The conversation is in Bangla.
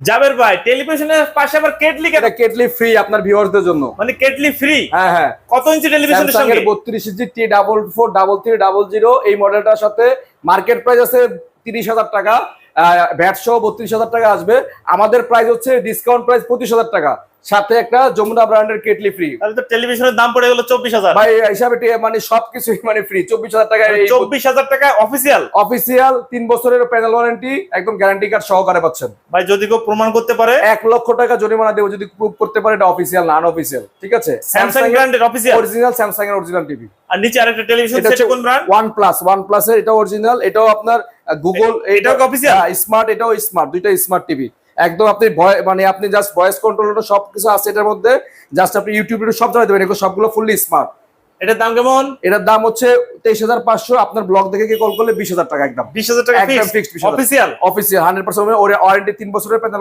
জাবের ভাই টেলিভিশনের পাশে আবার কেটলি কেন? এটা কেটলি ফ্রি আপনার ভিউয়ারদের জন্য। মানে কেটলি ফ্রি? হ্যাঁ হ্যাঁ। কত ইঞ্চি টেলিভিশনের স্যামসাং সঙ্গে? এর 32 ইঞ্চি T443300 এই মডেলটার সাথে মার্কেট প্রাইস আছে 30,000 টাকা, ভ্যাট সহ 32,000 টাকা আসবে। আমাদের প্রাইস হচ্ছে ডিসকাউন্ট প্রাইস 25,000 টাকা, সাথে একটা যমুনা ব্র্যান্ডের কেটলি ফ্রি। তাহলে তো টেলিভিশনের দাম পড়ে গেল 24,000 ভাই হিসাবে মানে সবকিছুই মানে ফ্রি। 24,000 টাকা, 24,000 টাকা অফিসিয়াল। অফিসিয়াল 3 বছরের প্যানেল ওয়ারেন্টি, একদম গ্যারান্টি কার্ড সহকারে পাচ্ছেন। ভাই যদি কেউ প্রমাণ করতে পারে 1 লক্ষ টাকা জরিমানা দেব যদি প্রুভ করতে পারে এটা অফিসিয়াল না আনঅফিসিয়াল। ঠিক আছে, স্যামসাং ব্র্যান্ডের অফিসিয়াল অরিজিনাল স্যামসাং এর অরিজিনাল টিভি। আর নিচে আরেকটা টেলিভিশন সেট কোন ব্র্যান্ড? OnePlus এর এটা অরিজিনাল, এটাও আপনার গুগল, এটাও অফিসিয়াল স্মার্ট, এটাও স্মার্ট, দুইটা স্মার্ট টিভি। একদম আপনি মানে আপনি জাস্ট ভয়েস কন্ট্রোল সবকিছু আছে এটার মধ্যে, জাস্ট আপনি ইউটিউবে সব চালাতে পারেন, এগুলো সবগুলো ফুললি স্মার্ট। এটার দাম কেমন? এটার দাম হচ্ছে 23,500। আপনার ব্লগ দেখে কি কল করলে 20,000 টাকা একদম। 20,000 টাকা একদম ফিক্সড। অফিসিয়াল 100% ওয়ারেন্টি, 3 বছরের প্যানেল